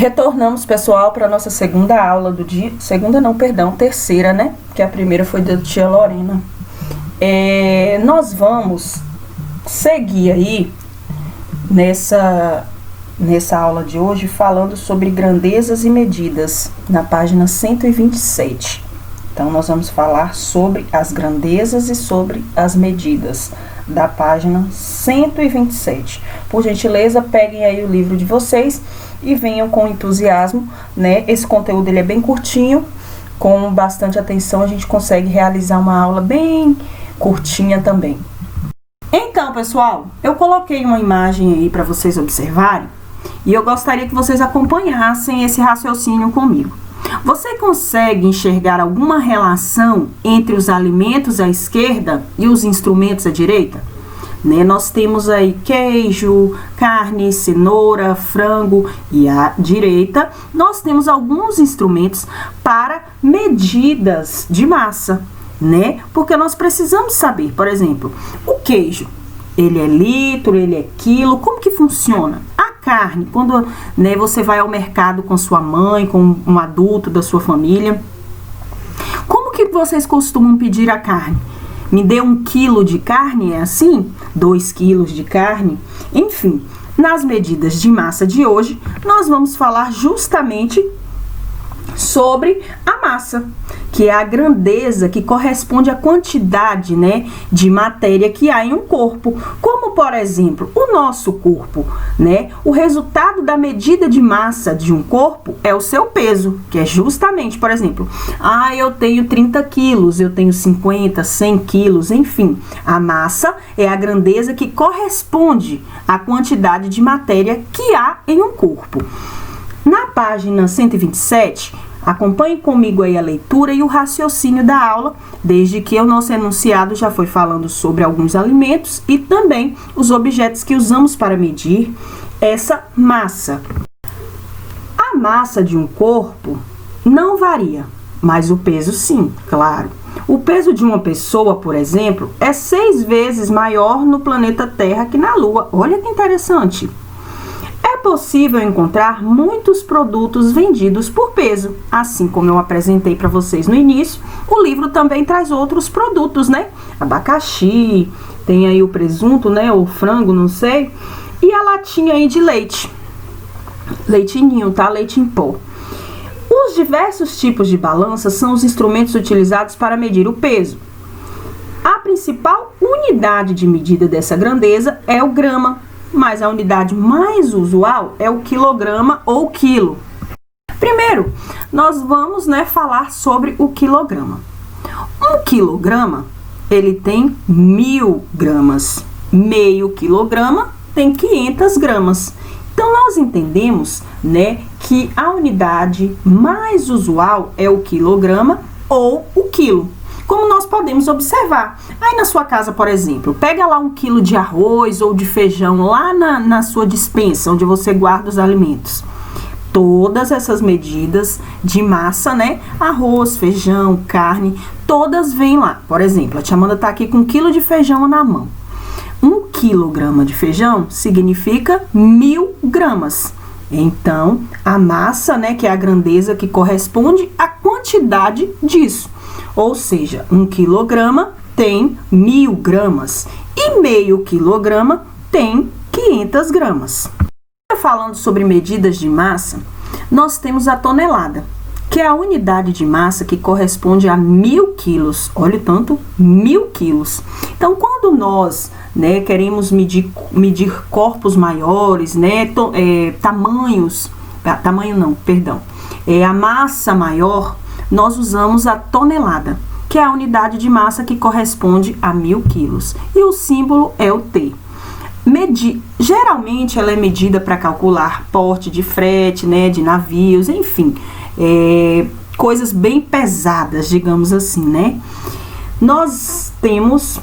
Retornamos, pessoal, para nossa segunda aula do dia. Segunda não, perdão, terceira, né? Porque a primeira foi da tia Lorena. Nós vamos seguir aí nessa aula de hoje falando sobre grandezas e medidas, na página 127. Então, nós vamos falar sobre as grandezas e sobre as medidas, da página 127. Por gentileza, peguem aí o livro de vocês e venham com entusiasmo, né? Esse conteúdo ele é bem curtinho, com bastante atenção a gente consegue realizar uma aula bem curtinha também. Então, pessoal, eu coloquei uma imagem aí para vocês observarem e eu gostaria que vocês acompanhassem esse raciocínio comigo. Você consegue enxergar alguma relação entre os alimentos à esquerda e os instrumentos à direita? Né? Nós temos aí queijo, carne, cenoura, frango, e à direita nós temos alguns instrumentos para medidas de massa, né? Porque nós precisamos saber, por exemplo, o queijo, ele é litro, ele é quilo, como que funciona? A carne, quando, né, você vai ao mercado com sua mãe, com um adulto da sua família, como que vocês costumam pedir a carne? Me dê 1 quilo de carne, é assim? 2 quilos de carne? Enfim, nas medidas de massa de hoje, nós vamos falar justamente sobre a massa, que é a grandeza que corresponde à quantidade, né, de matéria que há em um corpo. Como, por exemplo, o nosso corpo, né? O resultado da medida de massa de um corpo é o seu peso, que é justamente, por exemplo, eu tenho 30 quilos, eu tenho 50, 100 quilos, enfim. A massa é a grandeza que corresponde à quantidade de matéria que há em um corpo. Na página 127, acompanhe comigo aí a leitura e o raciocínio da aula, desde que o nosso enunciado já foi falando sobre alguns alimentos e também os objetos que usamos para medir essa massa. A massa de um corpo não varia, mas o peso sim, claro. O peso de uma pessoa, por exemplo, é 6 vezes maior no planeta Terra que na Lua. Olha que interessante. É possível encontrar muitos produtos vendidos por peso. Assim como eu apresentei para vocês no início, o livro também traz outros produtos, né? Abacaxi, tem aí o presunto, né? Ou frango, não sei. E a latinha aí de leite. Leitinho, tá? Leite em pó. Os diversos tipos de balança são os instrumentos utilizados para medir o peso. A principal unidade de medida dessa grandeza é o grama, mas a unidade mais usual é o quilograma ou quilo. Primeiro, nós vamos, né, falar sobre o quilograma. 1 quilograma, ele tem 1000 gramas. Meio quilograma tem 500 gramas. Então, nós entendemos, né, que a unidade mais usual é o quilograma ou o quilo. Como nós podemos observar. Aí na sua casa, por exemplo, pega lá 1 quilo de arroz ou de feijão lá na sua despensa, onde você guarda os alimentos. Todas essas medidas de massa, né? Arroz, feijão, carne, todas vêm lá. Por exemplo, a tia Amanda tá aqui com 1 quilo de feijão na mão. 1 quilograma de feijão significa 1000 gramas. Então, a massa, né, que é a grandeza que corresponde à quantidade disso. Ou seja, 1 quilograma tem 1000 gramas e meio quilograma tem 500 gramas. Falando sobre medidas de massa, nós temos a tonelada, que é a unidade de massa que corresponde a 1000 quilos. Olha o tanto, 1000 quilos. Então, quando nós, né, queremos medir corpos maiores, né, a massa maior, nós usamos a tonelada, que é a unidade de massa que corresponde a 1000 quilos. E o símbolo é o T. Geralmente ela é medida para calcular porte de frete, né, de navios, enfim, coisas bem pesadas, digamos assim, né? Nós temos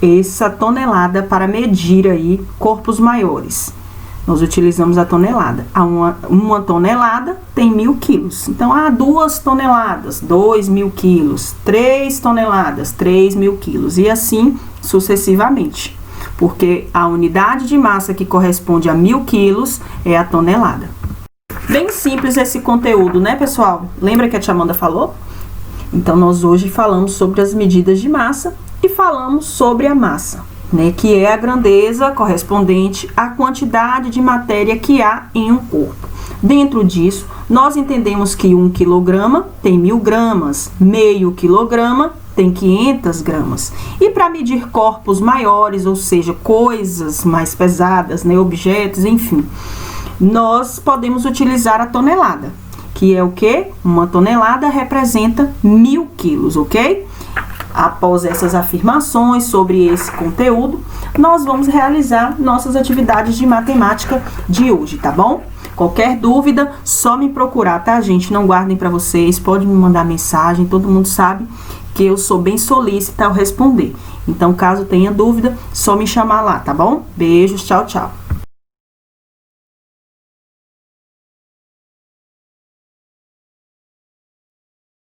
essa tonelada para medir aí corpos maiores. Nós utilizamos a tonelada. Uma tonelada tem 1000 quilos. Então, 2 toneladas, 2000 quilos. 3 toneladas, 3000 quilos. E assim sucessivamente. Porque a unidade de massa que corresponde a 1000 quilos é a tonelada. Bem simples esse conteúdo, né, pessoal? Lembra que a tia Amanda falou? Então, nós hoje falamos sobre as medidas de massa e falamos sobre a massa, né? Que é a grandeza correspondente à quantidade de matéria que há em um corpo. Dentro disso, nós entendemos que 1 quilograma tem 1000 gramas, meio quilograma tem 500 gramas. E para medir corpos maiores, ou seja, coisas mais pesadas, né, objetos, enfim, nós podemos utilizar a tonelada, que é o quê? Uma tonelada representa 1000 quilos, ok? Após essas afirmações sobre esse conteúdo, nós vamos realizar nossas atividades de matemática de hoje, tá bom? Qualquer dúvida, só me procurar, tá, gente? Não guardem pra vocês, pode me mandar mensagem, todo mundo sabe que eu sou bem solícita ao responder. Então, caso tenha dúvida, só me chamar lá, tá bom? Beijos, tchau, tchau.